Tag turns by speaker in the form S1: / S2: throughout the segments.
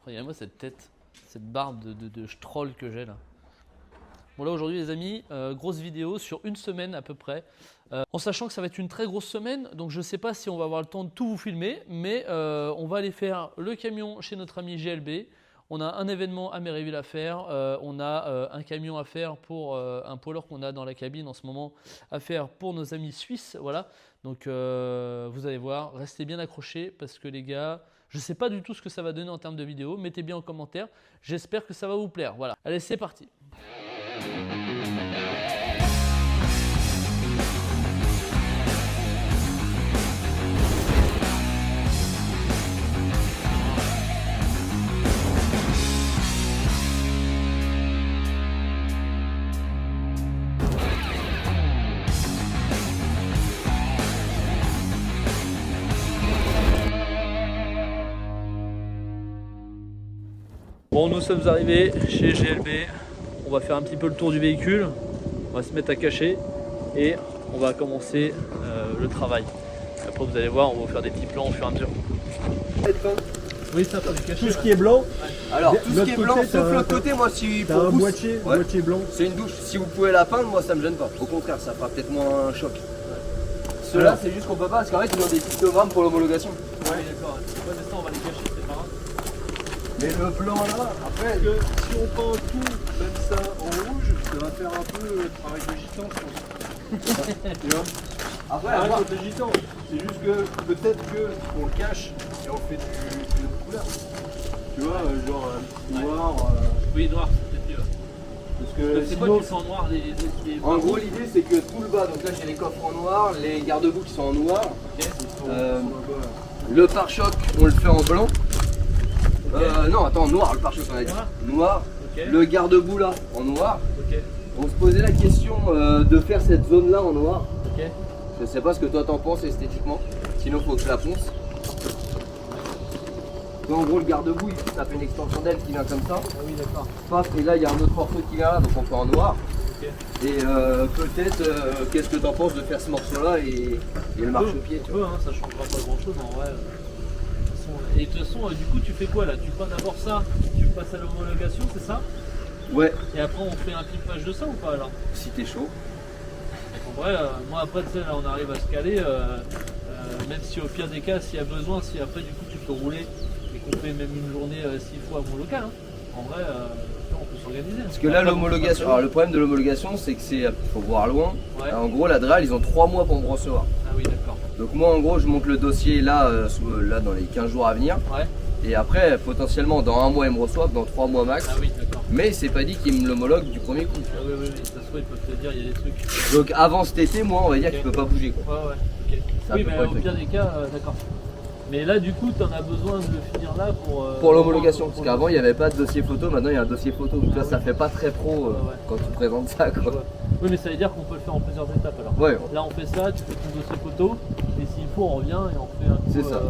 S1: Regardez-moi cette tête, cette barbe de troll que j'ai là. Bon là aujourd'hui les amis, grosse vidéo sur une semaine à peu près. En sachant que ça va être une très grosse semaine, donc je ne sais pas si on va avoir le temps de tout vous filmer, mais on va aller faire le camion chez notre ami GLB. On a un événement à Méréville à faire, on a un camion à faire pour un pôleur qu'on a dans la cabine en ce moment à faire pour nos amis suisses, voilà. Donc vous allez voir, restez bien accrochés parce que les gars, je ne sais pas du tout ce que ça va donner en termes de vidéo, mettez bien en commentaire, j'espère que ça va vous plaire, voilà. Allez c'est parti. Bon, nous sommes arrivés chez GLB, on va faire un petit peu le tour du véhicule, on va se mettre à cacher et on va commencer le travail. Après vous allez voir, on va vous faire des petits plans au fur et à mesure. Oui, ça pas du caché.
S2: Tout ce qui est blanc.
S3: Alors tout ce qui est blanc, sauf l'autre côté, moi si
S2: t'as
S3: pour
S2: un
S3: pouce,
S2: moitié blanc.
S3: c'est une douche. Si vous pouvez la peindre, moi ça me gêne pas. Au contraire, ça fera peut-être moins un choc. Ceux-là, c'est juste qu'on peut pas parce qu'en fait ils ont des pictogrammes pour l'homologation.
S1: Oui d'accord, ouais, mais ça on va les cacher, c'est pas grave.
S3: Mais le blanc là, après.
S2: Parce que si on peint tout comme ça en rouge, ça va faire un peu le travail de gitan, je pense. Tu vois.
S3: Après,
S2: Rien
S3: avoir-
S2: contre les gitans, c'est juste que peut-être qu'on le cache et on fait une autre couleur. Tu vois, genre noir.
S1: Oui, noir, c'est mieux.
S2: Parce que
S1: C'est quoi
S2: sinon,
S1: qui sont en noir les
S3: En gros, l'idée c'est que tout le bas, donc là j'ai les coffres en noir, les garde-boue qui sont en noir, le pare-choc on le fait en blanc. Non, attends, noir, le pare-choc on a dit. Noir.
S1: Ok.
S3: Le garde-boue là en noir.
S1: Ok,
S3: On se posait la question de faire cette zone là en noir.
S1: ok.
S3: Je sais pas ce que toi t'en penses esthétiquement, sinon faut que je la ponce. Donc, en gros le garde-boue ça fait une extension d'aile qui vient comme ça.
S1: Ah oui d'accord.
S3: Paf, et là il y a un autre morceau qui vient là, donc on fait en noir.
S1: Ok.
S3: Et peut-être qu'est-ce que t'en penses de faire ce morceau là et le marchepied tu vois.
S1: Hein, ça changera pas grand chose en vrai. Et de toute façon, du coup tu fais quoi là? Tu peins d'abord ça, tu passes à l'homologation, c'est ça?
S3: Ouais,
S1: Et après on fait un pimpage de ça ou pas alors?
S3: si t'es chaud.
S1: En vrai, moi après tu sais là on arrive à se caler, même si au pire des cas s'il y a besoin, si après du coup tu peux rouler et qu'on fait même une journée s'il faut à mon local, hein. En vrai on peut s'organiser.
S3: Parce que là l'homologation, alors le problème de l'homologation c'est que c'est, faut voir loin.
S1: Ouais.
S3: En gros la DRAL ils ont 3 mois pour me recevoir.
S1: Ah oui d'accord.
S3: Donc moi en gros je monte le dossier là, là dans les 15 jours à venir.
S1: Ouais.
S3: Et après potentiellement dans 1 mois ils me reçoivent, dans 3 mois max.
S1: Ah oui d'accord.
S3: Mais c'est pas dit qu'ils me l'homologuent du premier coup.
S1: Ah oui oui oui, ça se voit, ils peuvent te dire il y a des trucs.
S3: Donc avant cet été moi on va dire
S1: Ok.
S3: qu'il peut pas bouger quoi.
S1: Ouais ouais, ok.
S3: Ça
S1: Oui
S3: peut
S1: mais
S3: pas
S1: au
S3: être
S1: pire des cas, d'accord. Mais là du coup tu en as besoin de le finir là
S3: Pour l'homologation, parce qu'avant il n'y avait pas de dossier photo, maintenant il y a un dossier photo, donc là ça fait pas très pro
S1: Ouais.
S3: quand tu présentes ça
S1: Ouais.
S3: quoi.
S1: Oui mais ça veut dire qu'on peut le faire en plusieurs étapes alors.
S3: Ouais,
S1: Là on fait ça, tu fais ton dossier photo, et s'il faut on revient et on fait un coup,
S3: C'est ça.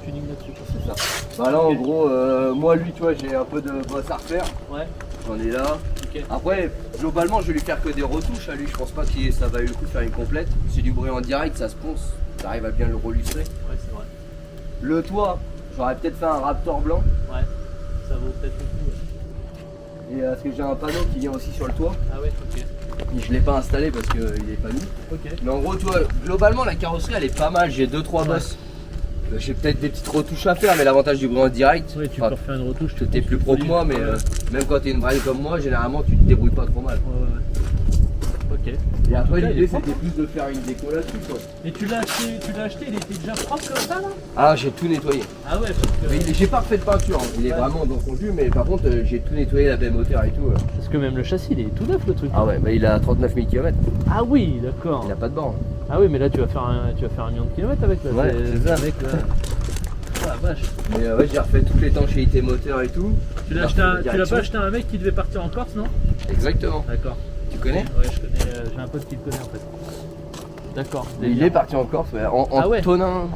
S1: tuning là-dessus.
S3: c'est ça. Bah là en gros, moi lui tu vois j'ai un peu de bosse à refaire,
S1: Ouais,
S3: j'en ai là.
S1: ok.
S3: Après globalement je vais lui faire que des retouches à lui, je pense pas que ça va le coup de faire une complète. C'est du bruit en direct, ça se ponce, ça arrive à bien le relustrer.
S1: Ouais c'est vrai.
S3: Le toit, j'aurais peut-être fait un Raptor blanc,
S1: Ouais, ça vaut peut-être le coup. Ouais.
S3: et parce que j'ai un panneau qui vient aussi sur le toit,
S1: Ah ouais, ok.
S3: et je l'ai pas installé parce qu'il est pas mis.
S1: Ok.
S3: Mais en gros, tu vois, globalement, la carrosserie elle est pas mal. J'ai 2-3 bosses. J'ai peut-être des petites retouches à faire, mais l'avantage du bruit en direct,
S1: Oui, tu
S3: enfin,
S1: peux refaire une retouche.
S3: t'es plus pro que moi, mais même quand t'es une braille comme moi, généralement tu te débrouilles pas trop mal.
S1: Ouais. Ok.
S3: Et après,
S1: Ouais, il est
S3: l'idée
S1: propre.
S3: c'était plus de faire une déco là-dessus quoi.
S1: Et tu l'as acheté, il était déjà propre comme ça là?
S3: Ah, j'ai tout nettoyé.
S1: Ah ouais, parce que,
S3: Mais j'ai pas refait de peinture, hein. Il est
S1: Ouais.
S3: vraiment dans son jus, mais par contre, j'ai tout nettoyé, la baie moteur et tout.
S1: parce que même le châssis il est tout neuf le truc.
S3: Ah ouais, bah il a 39 000 km,
S1: Ah oui, d'accord.
S3: il a pas de borne.
S1: Ah oui, mais là tu vas faire un million de kilomètres avec là.
S3: Ouais, c'est ça.
S1: Avec, là. Oh la vache.
S3: Mais ouais, j'ai refait toute l'étanchéité moteur et tout.
S1: Tu l'as pas acheté à un mec qui devait partir en Corse, non?
S3: Exactement.
S1: D'accord.
S3: Tu connais?
S1: Ouais, je connais, j'ai un pote qui le connaît en fait. D'accord.
S3: Il est parti en Corse, ouais, en
S1: Ah ouais.
S3: Tonin.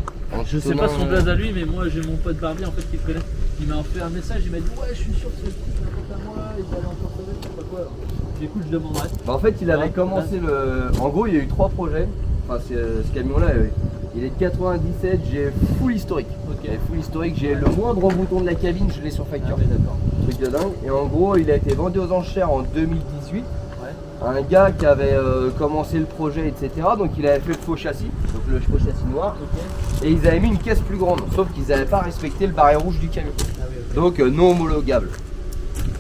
S1: Je sais pas son blaze à lui, mais moi j'ai mon pote Barbier en fait qui le connaît. Il m'a fait un message, il m'a dit ouais, je suis sûr que c'est le truc d'un pote à moi, il va aller en Corse avec, je sais pas quoi. Alors, du coup, je demanderai.
S3: Bah en fait il avait
S1: Ouais,
S3: commencé le... En gros il y a eu 3 projets. Enfin ce camion là, Il est de 97, j'ai full historique.
S1: Ok.
S3: Et full historique, j'ai le moindre bouton de la cabine, je l'ai sur facture.
S1: Ah ouais, d'accord.
S3: Truc de dingue. Et en gros, il a été vendu aux enchères en 2018.
S1: Ouais.
S3: Un gars qui avait commencé le projet, etc. Donc il avait fait le faux châssis, donc le faux châssis noir.
S1: Ok.
S3: Et ils avaient mis une caisse plus grande, sauf qu'ils n'avaient pas respecté le barré rouge du camion.
S1: Ah oui, ok.
S3: Donc non homologable.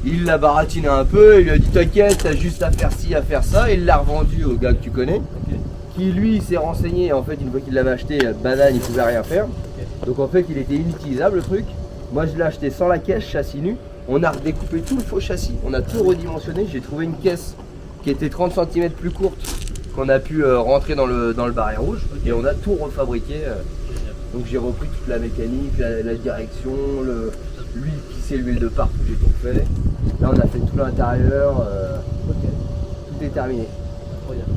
S3: Il l'a baratiné un peu, il lui a dit t'inquiète, t'as juste à faire ci, à faire ça. Il l'a revendu au gars que tu connais,
S1: Ok.
S3: qui lui s'est renseigné. En fait, une fois qu'il l'avait acheté, banane, il pouvait rien faire.
S1: Ok.
S3: Donc en fait, il était inutilisable le truc. Moi, je l'ai acheté sans la caisse, châssis nu. On a redécoupé tout le faux châssis, on a tout redimensionné. J'ai trouvé une caisse qui était 30 cm plus courte qu'on a pu rentrer dans le barré rouge.
S1: Ok.
S3: Et on a tout refabriqué.
S1: Génial.
S3: Donc j'ai repris toute la mécanique, la direction, l'huile qui c'est l'huile de parc, j'ai tout fait. Là on a fait tout l'intérieur,
S1: Ok.
S3: tout est terminé.
S1: Incroyable.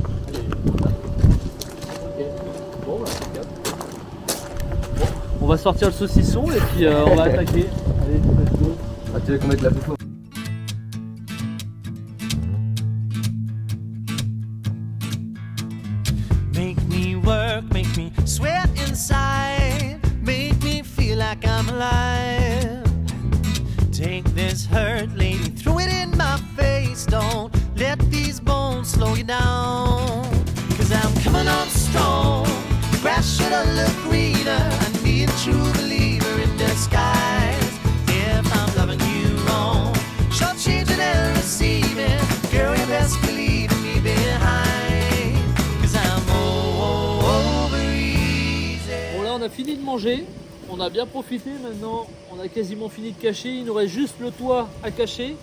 S1: Ok. Bon, bah, impeccable. Bon, on va sortir le saucisson et puis on va attaquer. Allez, let's go.
S3: Ah, tu veux qu'on mette la pouffe?
S4: Make me work, make me sweat inside, make me feel like I'm alive. Take this hurt, lady, throw it in my face. Don't let these bones slow you down. Cause I'm coming on strong, the grass should have looked greener. I need a true believer in disguise. If I'm loving you wrong, short-changing and receiving, girl, you best believe in me behind. Cause I'm over easy.
S1: Bon, là on a fini de manger, on a bien profité. Maintenant on a quasiment fini de cacher, il nous reste juste le toit à cacher.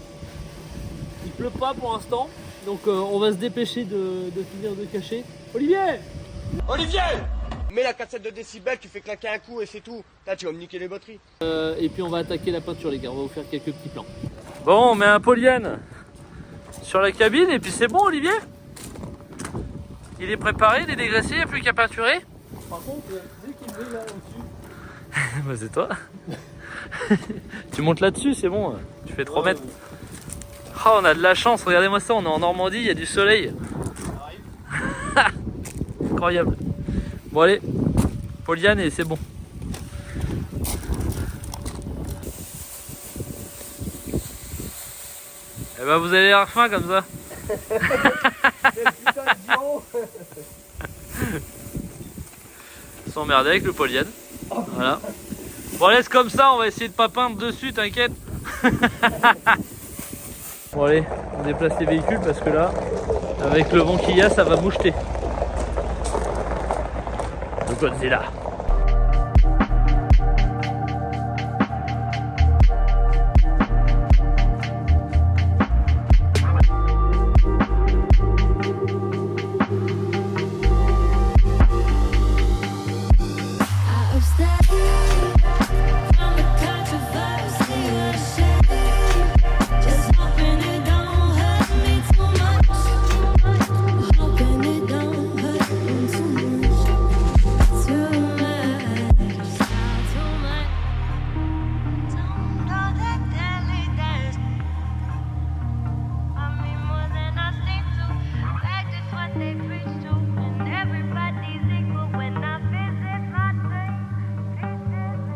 S1: Il pleut pas pour l'instant, donc on va se dépêcher de finir de cacher. Olivier!
S5: Olivier, mets la cassette de décibels, tu fais claquer un coup et c'est tout. Là, tu vas me niquer les batteries.
S1: Et puis on va attaquer la peinture les gars, on va vous faire quelques petits plans. Bon, on met un polyane sur la cabine et puis c'est bon Olivier? Il est préparé, il est dégraissé, il n'y a plus qu'à peinturer? Par contre, dès qu'il veut là au-dessus. Bah c'est toi. Tu montes là-dessus, c'est bon, tu fais 3 mètres. Ah, on a de la chance, regardez-moi ça, on est en Normandie, il y a du soleil. Incroyable. Bon allez, polyane et c'est bon. Eh ben vous allez avoir faim comme ça. S'emmerder avec le polyane. Voilà. Bon laisse comme ça, on va essayer de pas peindre dessus, t'inquiète. Bon allez, on déplace les véhicules parce que là, avec le vent qu'il y a, ça va moucheter. Le Godzilla.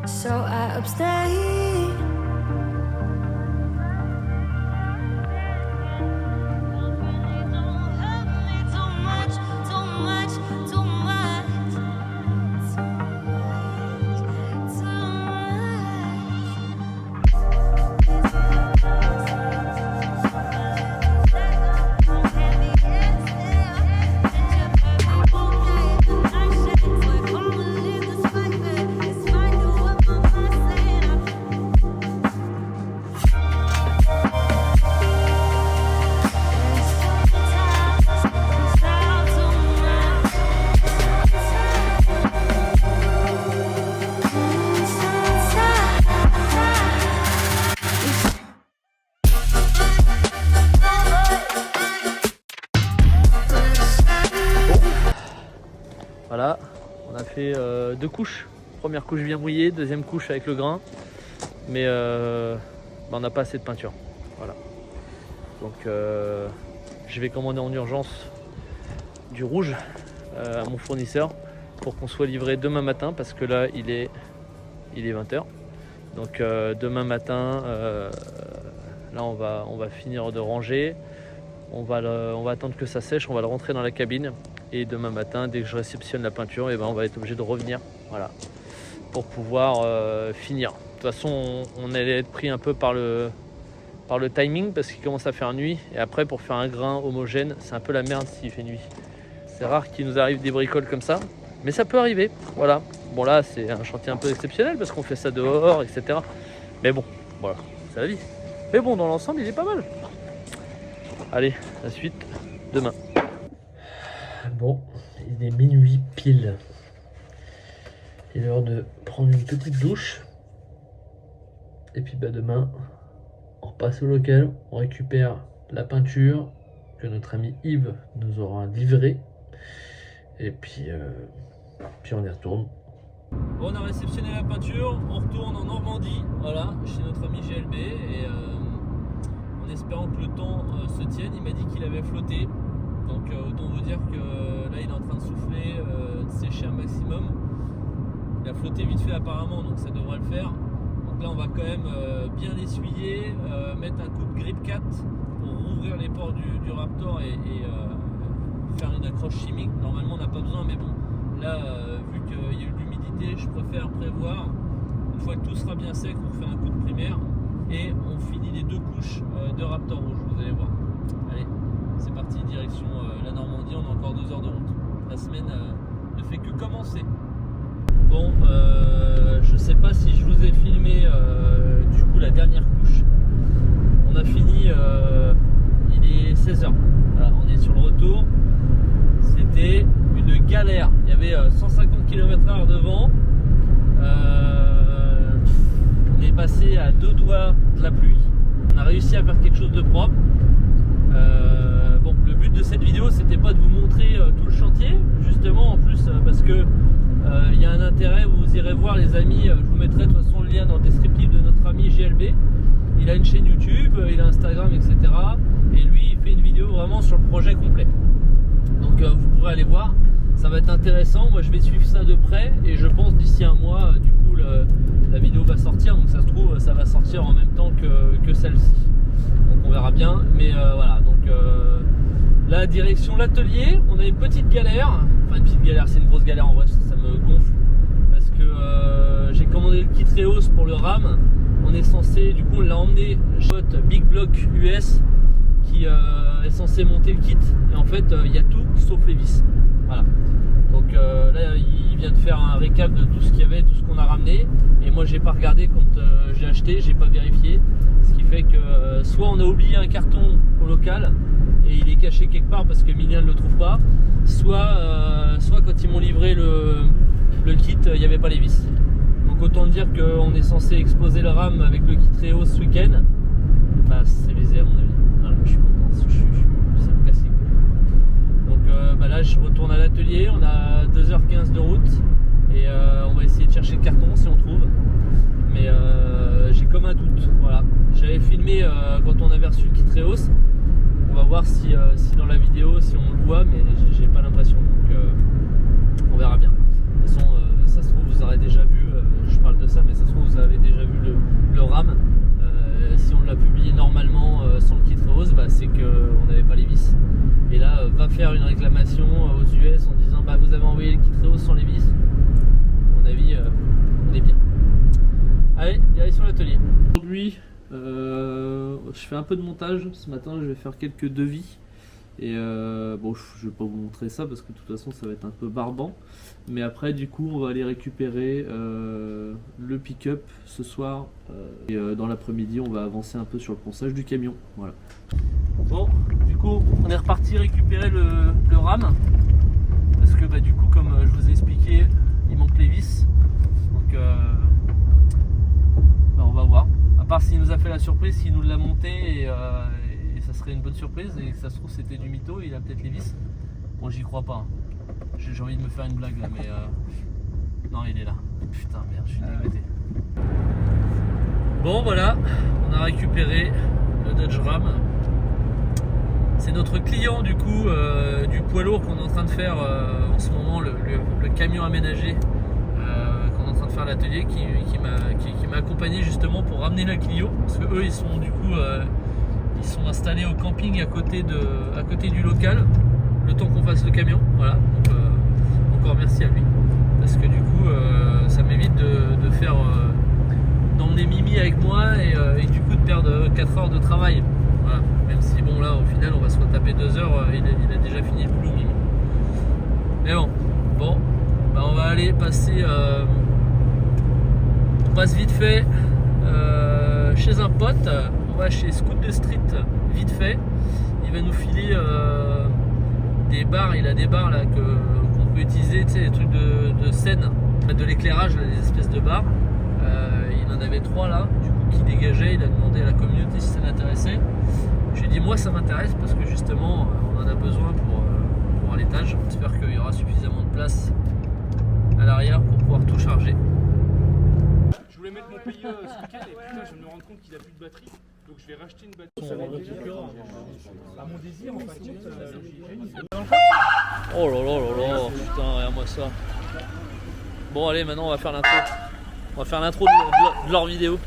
S6: So I abstain.
S1: Voilà, on a fait 2 couches. Première couche bien mouillée, deuxième couche avec le grain. Mais on n'a pas assez de peinture. Voilà. Donc je vais commander en urgence du rouge à mon fournisseur. pour qu'on soit livré demain matin parce que là il est 20h. Donc demain matin, là on va finir de ranger. On va attendre que ça sèche, on va le rentrer dans la cabine. Et demain matin, dès que je réceptionne la peinture, on va être obligé de revenir. Voilà. Pour pouvoir finir. De toute façon, on allait être pris un peu par le timing parce qu'il commence à faire nuit. Et après, pour faire un grain homogène, c'est un peu la merde s'il fait nuit. C'est rare qu'il nous arrive des bricoles comme ça. Mais ça peut arriver. Voilà. Bon là, c'est un chantier un peu exceptionnel parce qu'on fait ça dehors, etc. Mais bon, voilà, c'est la vie. Mais bon, dans l'ensemble, il est pas mal. Allez, la suite, demain. Bon, il est minuit pile. Il est l'heure de prendre une petite douche. Et puis demain, on repasse au local, on récupère la peinture que notre ami Yves nous aura livrée. Et puis on y retourne. Bon, on a réceptionné la peinture, on retourne en Normandie, voilà, chez notre ami GLB. Et en espérant que le temps se tienne, il m'a dit qu'il avait flotté. Donc autant vous dire que là il est en train de souffler, de sécher un maximum. Il a flotté vite fait apparemment, donc ça devrait le faire. Donc là on va quand même bien l'essuyer, mettre un coup de grip 4 pour rouvrir les ports du Raptor et faire une accroche chimique. Normalement on n'a pas besoin, mais bon, là vu qu'il y a eu de l'humidité, je préfère prévoir. Une fois que tout sera bien sec, on fait un coup de primaire et on finit les 2 couches de Raptor rouge, vous allez voir. Allez, c'est parti, direction la Normandie, on a encore 2 heures de route. La semaine ne fait que commencer. Bon, je sais pas si je vous ai filmé du coup la dernière couche. On a fini, il est 16h. Voilà, on est sur le retour. C'était une galère. Il y avait 150 km/h de vent. On est passé à 2 doigts de la pluie. On a réussi à faire quelque chose de propre. Bon, le but de cette vidéo, c'était pas de vous montrer tout le chantier, justement, en plus parce que il y a un intérêt, vous irez voir les amis, je vous mettrai de toute façon le lien dans le descriptif de notre ami GLB. Il a une chaîne YouTube, il a Instagram, etc. Et lui, il fait une vidéo vraiment sur le projet complet. Donc vous pourrez aller voir, ça va être intéressant. Moi, je vais suivre ça de près et je pense d'ici un mois, du coup, la vidéo va sortir. Donc ça se trouve, ça va sortir en même temps que celle-ci. Donc on verra bien. Mais voilà, donc la direction l'atelier, on a une petite galère. Enfin, une petite galère, c'est une grosse galère en vrai, ça me gonfle. Parce que j'ai commandé le kit Reos pour le RAM. On est censé, du coup, on l'a emmené chez Big Block US qui est censé monter le kit. Et en fait, il y a tout sauf les vis. Voilà. Donc là, il vient de faire un récap de tout ce qu'il y avait, tout ce qu'on a ramené. Et moi, j'ai pas regardé quand j'ai acheté, j'ai pas vérifié. Ce qui fait que soit on a oublié un carton au local et il est caché quelque part parce que Emilien ne le trouve pas, soit quand ils m'ont livré le kit, il n'y avait pas les vis. Donc autant dire qu'on est censé exposer le RAM avec le kit Reos ce week-end. Bah, c'est visé à mon avis. Voilà, je suis content, ça me casse les couilles. Donc là je retourne à l'atelier, on a 2h15 de route et on va essayer de chercher le carton si on trouve. Mais j'ai comme un doute. Voilà. J'avais filmé quand on avait reçu le kit Reos. On va voir si dans la vidéo, si on le voit, mais j'ai pas l'impression. Donc on verra bien. De toute façon, ça se trouve, vous aurez déjà vu, je parle de ça, mais ça se trouve, vous avez déjà vu le RAM. Si on l'a publié normalement sans le kit Reos, bah, c'est qu'on n'avait pas les vis. Et là, va faire une réclamation aux US en disant bah, vous avez envoyé le kit Reos sans les vis. À mon avis, on est bien. Allez, direction l'atelier. Aujourd'hui, je fais un peu de montage. Ce matin, je vais faire quelques devis. Et bon, je vais pas vous montrer ça parce que de toute façon, ça va être un peu barbant. Mais après, du coup, on va aller récupérer le pick-up ce soir. Et dans l'après-midi, on va avancer un peu sur le ponçage du camion. Voilà. Bon, du coup, on est reparti récupérer le RAM. Parce que bah, du coup, comme je vous ai expliqué, il manque les vis. Donc, bah, on va voir. À part s'il nous a fait la surprise, s'il nous l'a monté et ça serait une bonne surprise. Et que ça se trouve, c'était du mytho, il a peut-être les vis. Bon, j'y crois pas. J'ai envie de me faire une blague là, mais non, il est là. Putain, merde, je suis dégoûté. Bon, voilà, on a récupéré le Dodge Ram. C'est notre client du coup du poids lourd qu'on est en train de faire en ce moment, le camion aménagé qu'on est en train de faire à l'atelier qui m'a accompagné justement pour ramener la Clio, parce que eux ils sont du coup ils sont installés au camping à côté du local le temps qu'on fasse le camion. Voilà, donc encore merci à lui, parce que du coup ça m'évite de faire d'emmener Mimi avec moi et du coup de perdre 4 heures de travail. Voilà. Même si bon là au final on va se retaper 2 heures, il a déjà fini le boulot Mimi. Mais bon, bah, on va aller passer on passe vite fait chez un pote, on va chez Scoot de Street vite fait, il va nous filer des barres, il a des barres là qu'on peut utiliser, tu sais, des trucs de scène, de l'éclairage, des espèces de barres. Il en avait 3 là, du coup qui dégageaient, il a demandé à la communauté si ça l'intéressait. J'ai dit moi ça m'intéresse parce que justement on en a besoin pour à l'étage. J'espère qu'il y aura suffisamment de place à l'arrière pour pouvoir tout charger.
S2: Je voulais mettre mon pays ce week-end et putain, je me rends compte qu'il a plus de batterie. Donc je vais racheter une batterie. À mon désir en fait.
S1: Oh là là là là, putain, regarde-moi ça. Bon allez, maintenant on va faire l'intro. On va faire l'intro de leur vidéo.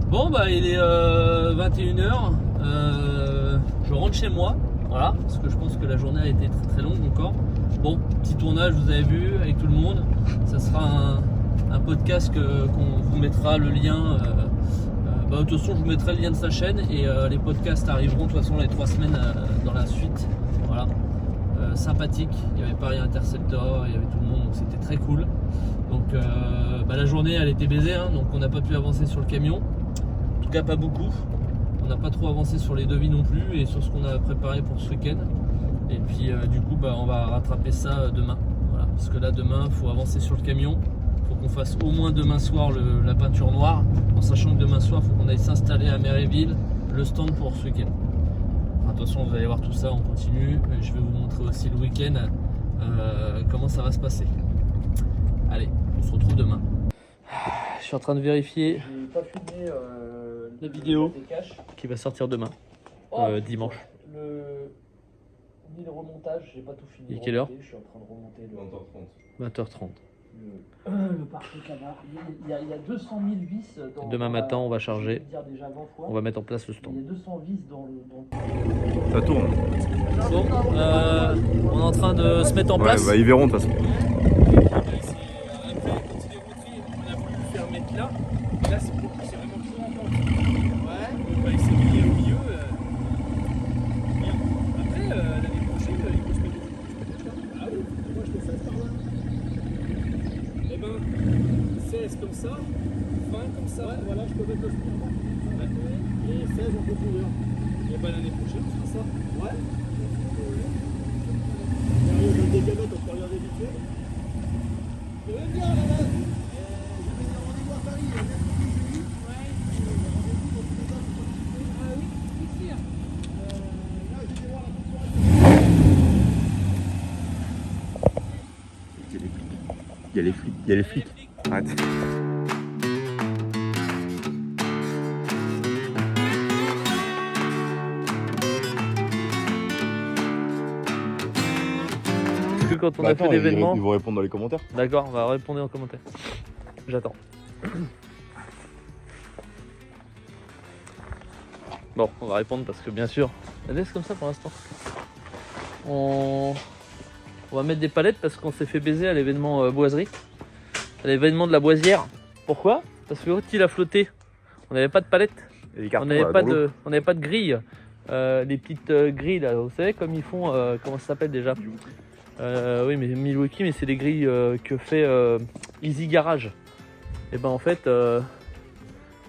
S1: Bon bah il est 21h, je rentre chez moi, voilà, parce que je pense que la journée a été très très longue encore. Bon, petit tournage, vous avez vu, avec tout le monde. Ça sera un podcast qu'on vous mettra le lien. De toute façon, je vous mettrai le lien de sa chaîne et les podcasts arriveront de toute façon les 3 semaines dans la suite. Voilà, sympathique. Il y avait Paris Interceptor, il y avait tout le monde, donc c'était très cool. Donc la journée elle était baisée, hein, donc on n'a pas pu avancer sur le camion. En tout cas pas beaucoup. On n'a pas trop avancé sur les devis non plus et sur ce qu'on a préparé pour ce week-end. Et puis du coup on va rattraper ça demain. Voilà, parce que là demain il faut avancer sur le camion. Il faut qu'on fasse au moins demain soir la peinture noire, en sachant que demain soir il faut qu'on aille s'installer à Méréville, le stand pour ce week-end. Enfin, de toute façon vous allez voir tout ça, on continue. Je vais vous montrer aussi le week-end comment ça va se passer. Allez, on se retrouve demain. Je suis en train de vérifier
S3: J'ai pas filmé
S1: la vidéo qui va sortir demain, dimanche.
S3: Ni le remontage, j'ai pas tout fini.
S1: Il est quelle heure?
S3: Je suis en train de remonter
S1: 20h30.
S3: le parc canard. Il y a 200 000 vis dans.
S1: Demain matin, on va charger.
S3: Je vais dire déjà 20 fois.
S1: On va mettre en place le stand.
S3: Il y a 200 vis dans le.
S2: Ça tourne.
S1: Bon, on est en train de se mettre en place.
S2: Ils verront de toute façon.
S7: Là, c'est vraiment toujours en pente. Ouais. On va essayer de au milieu. Bien. Après, l'année prochaine, il faut se mettre des. Ah oui, moi je fais ça par là. Eh ben, 16 comme ça, 20 comme ça. Ouais, voilà, je peux mettre le frein. Ouais. Et 16 on peut courir. Et ben l'année prochaine, on fera ça. Ouais. Derrière des canettes, on peut regarder vite fait. Je vais bien là-bas.
S2: Il y a les flics. Arrête.
S1: Que quand on a fait l'événement.
S2: Ils vont répondre dans les commentaires.
S1: D'accord, on va répondre en commentaire. J'attends. Bon, on va répondre parce que bien sûr, elle laisse comme ça pour l'instant. On va mettre des palettes parce qu'on s'est fait baiser à l'événement boiserie, à l'événement de la Boisière. Pourquoi? Parce que quand il a flotté, on n'avait pas de palettes, on n'avait pas de grille, les petites grilles là, vous savez comme ils font, comment ça s'appelle déjà? Oui, mais Milwaukee, mais c'est les grilles que fait Easy Garage. Et ben en fait,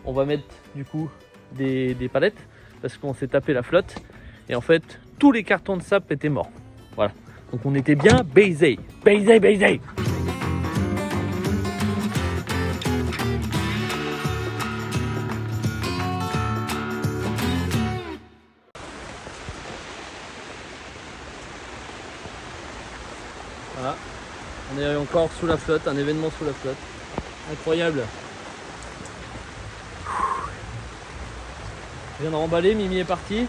S1: on va mettre du coup des palettes parce qu'on s'est tapé la flotte et en fait tous les cartons de sable étaient morts. Voilà. Donc on était bien baisé. Baisé. Voilà. On est encore sous la flotte, un événement sous la flotte. Incroyable. Je viens de remballer, Mimi est parti.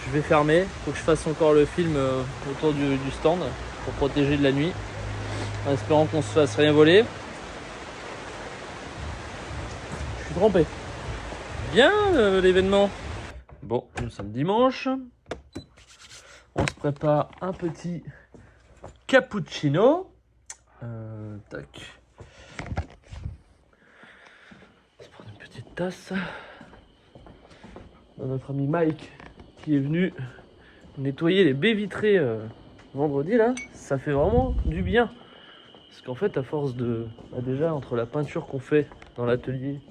S1: je vais fermer. Faut que je fasse encore le film autour du stand pour protéger de la nuit. En espérant qu'on se fasse rien voler. Je suis trempé. Bien l'événement. Bon, nous sommes dimanche. On se prépare un petit cappuccino. Tac. On se prend une petite tasse. Notre ami Mike qui est venu nettoyer les baies vitrées vendredi là, ça fait vraiment du bien. Parce qu'en fait, à force de... déjà, entre la peinture qu'on fait dans l'atelier,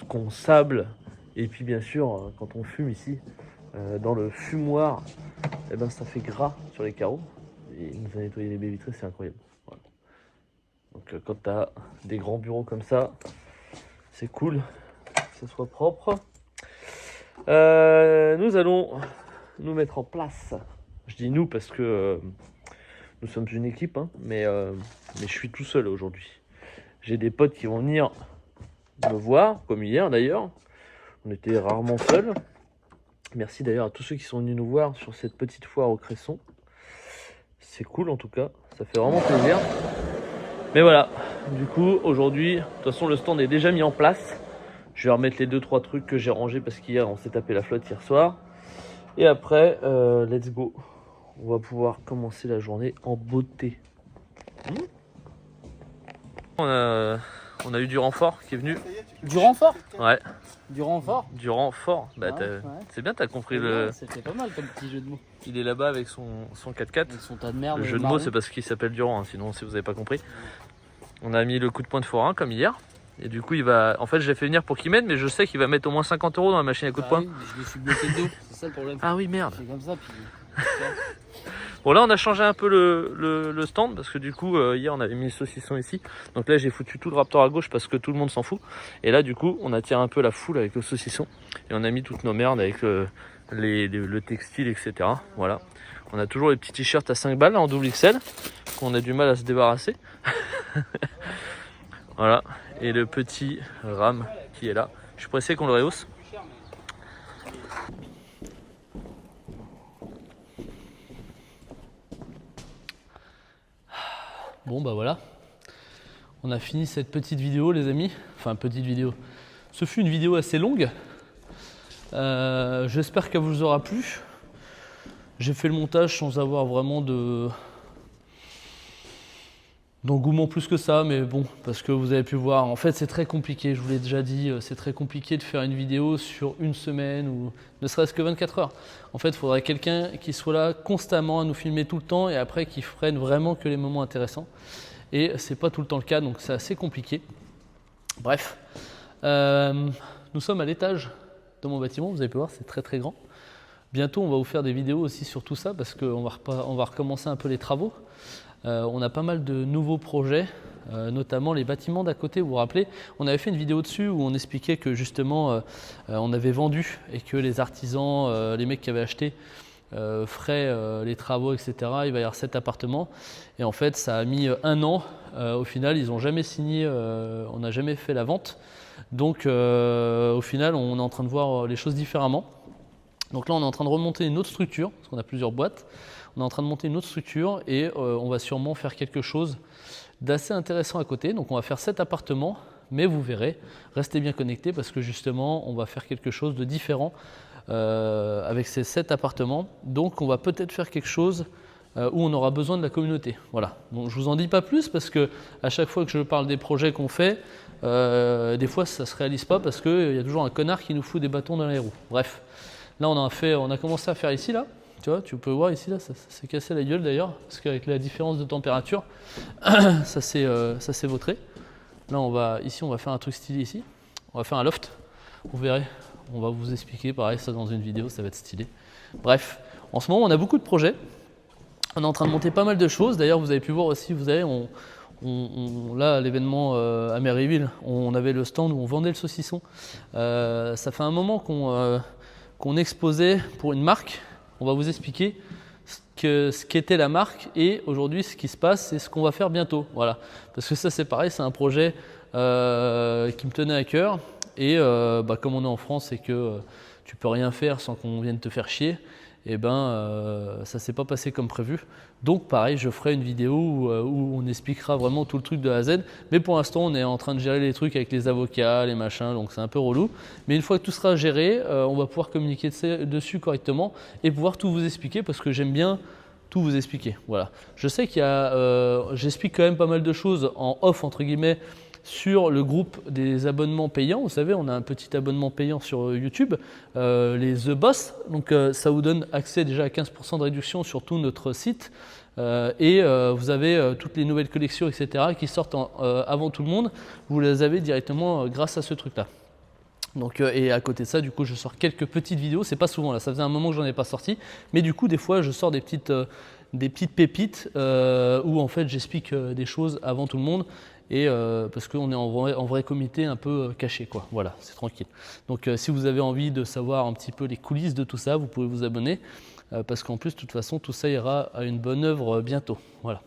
S1: qu'on sable, et puis bien sûr, quand on fume ici, dans le fumoir, eh ben, ça fait gras sur les carreaux. Et il nous a nettoyé les baies vitrées, c'est incroyable. Voilà. Donc quand tu as des grands bureaux comme ça, c'est cool que ce soit propre. Nous allons nous mettre en place. Je dis nous parce que nous sommes une équipe, hein, mais je suis tout seul aujourd'hui. J'ai des potes qui vont venir me voir, comme hier d'ailleurs. On était rarement seuls. Merci d'ailleurs à tous ceux qui sont venus nous voir sur cette petite foire au Cresson. C'est cool en tout cas, ça fait vraiment plaisir. Mais voilà, du coup aujourd'hui, de toute façon le stand est déjà mis en place. Je vais remettre les 2-3 trucs que j'ai rangés parce qu'hier on s'est tapé la flotte hier soir. Et après, let's go. On va pouvoir commencer la journée en beauté. On a eu du renfort qui est venu.
S8: Du renfort?
S1: Ouais.
S8: Du renfort?
S1: Du renfort. Bah,
S8: ouais.
S1: C'est bien, t'as compris le...
S8: C'était pas mal comme petit jeu de mots.
S1: Il est là-bas avec son 4x4.
S8: Avec son tas de merde.
S1: Le jeu de mots, c'est parce qu'il s'appelle Durand, hein, sinon si vous n'avez pas compris. On a mis le coup de poing de forain comme hier. Et du coup, il va. En fait, je l'ai fait venir pour qu'il m'aide, mais je sais qu'il va mettre au moins 50 € dans la machine à coup de poing.
S8: Oui, je me suis bloqué le dos, c'est ça le problème.
S1: Ah oui, merde.
S8: C'est comme ça, puis.
S1: Bon, là, on a changé un peu le stand parce que du coup, hier, on avait mis le saucisson ici. Donc là, j'ai foutu tout le Raptor à gauche parce que tout le monde s'en fout. Et là, du coup, on attire un peu la foule avec le saucisson. Et on a mis toutes nos merdes avec le textile, etc. Voilà. On a toujours les petits t-shirts à 5 balles en double XL qu'on a du mal à se débarrasser. Voilà. Et le petit RAM qui est là. Je suis pressé qu'on le rehausse. Bon bah voilà, on a fini cette petite vidéo les amis, enfin petite vidéo, ce fut une vidéo assez longue, j'espère qu'elle vous aura plu. J'ai fait le montage sans avoir vraiment d'engouement plus que ça, mais bon, parce que vous avez pu voir, en fait c'est très compliqué, je vous l'ai déjà dit, c'est très compliqué de faire une vidéo sur une semaine ou ne serait-ce que 24 heures. En fait, il faudrait quelqu'un qui soit là constamment à nous filmer tout le temps et après qui freine vraiment que les moments intéressants. Et c'est pas tout le temps le cas, donc c'est assez compliqué. Bref, nous sommes à l'étage de mon bâtiment, vous allez pu voir, c'est très très grand. Bientôt, on va vous faire des vidéos aussi sur tout ça parce qu'on va recommencer un peu les travaux. On a pas mal de nouveaux projets, notamment les bâtiments d'à côté. Vous vous rappelez, on avait fait une vidéo dessus où on expliquait que justement on avait vendu et que les artisans, les mecs qui avaient acheté feraient les travaux, etc. Il va y avoir 7 appartements et en fait ça a mis 1 an. Au final, ils n'ont jamais signé, on n'a jamais fait la vente. Donc au final, on est en train de voir les choses différemment. Donc là, on est en train de remonter une autre structure, parce qu'on a plusieurs boîtes. On est en train de monter une autre structure et on va sûrement faire quelque chose d'assez intéressant à côté. Donc on va faire 7 appartements, mais vous verrez, restez bien connectés parce que justement, on va faire quelque chose de différent avec ces 7 appartements. Donc on va peut-être faire quelque chose où on aura besoin de la communauté. Voilà. Donc je vous en dis pas plus parce que à chaque fois que je parle des projets qu'on fait, des fois ça se réalise pas parce qu'il y a toujours un connard qui nous fout des bâtons dans les roues. Bref, là on a commencé à faire ici là. Tu vois, tu peux voir ici là, ça s'est cassé la gueule d'ailleurs parce qu'avec la différence de température, ça s'est vautré. Là ici on va faire un truc stylé ici. On va faire un loft. Vous verrez. On va vous expliquer pareil ça dans une vidéo, ça va être stylé. Bref, en ce moment on a beaucoup de projets. On est en train de monter pas mal de choses. D'ailleurs, vous avez pu voir aussi, vous savez, là, à l'événement à Maryville, on avait le stand où on vendait le saucisson. Ça fait un moment qu'on exposait pour une marque. On va vous expliquer ce qu'était la marque et aujourd'hui, ce qui se passe et ce qu'on va faire bientôt. Voilà. Parce que ça, c'est pareil, c'est un projet qui me tenait à cœur. Et comme on est en France et que tu peux rien faire sans qu'on vienne te faire chier, et ça s'est pas passé comme prévu. Donc pareil, je ferai une vidéo où on expliquera vraiment tout le truc de A à Z, mais pour l'instant on est en train de gérer les trucs avec les avocats, les machins, donc c'est un peu relou. Mais une fois que tout sera géré, on va pouvoir communiquer dessus correctement et pouvoir tout vous expliquer, parce que j'aime bien tout vous expliquer. Voilà. Je sais qu'il y a, j'explique quand même pas mal de choses en off entre guillemets sur le groupe des abonnements payants. Vous savez, on a un petit abonnement payant sur YouTube, les The Boss. Donc ça vous donne accès déjà à 15% de réduction sur tout notre site. Vous avez toutes les nouvelles collections, etc. qui sortent avant tout le monde. Vous les avez directement grâce à ce truc-là. Donc, et à côté de ça, du coup, je sors quelques petites vidéos. C'est pas souvent là, ça faisait un moment que j'en ai pas sorti. Mais du coup, des fois, je sors des petites pépites où en fait, j'explique des choses avant tout le monde. Et parce qu'on est en vrai comité un peu caché, quoi. Voilà, c'est tranquille. Donc, si vous avez envie de savoir un petit peu les coulisses de tout ça, vous pouvez vous abonner. Parce qu'en plus, de toute façon, tout ça ira à une bonne œuvre bientôt. Voilà.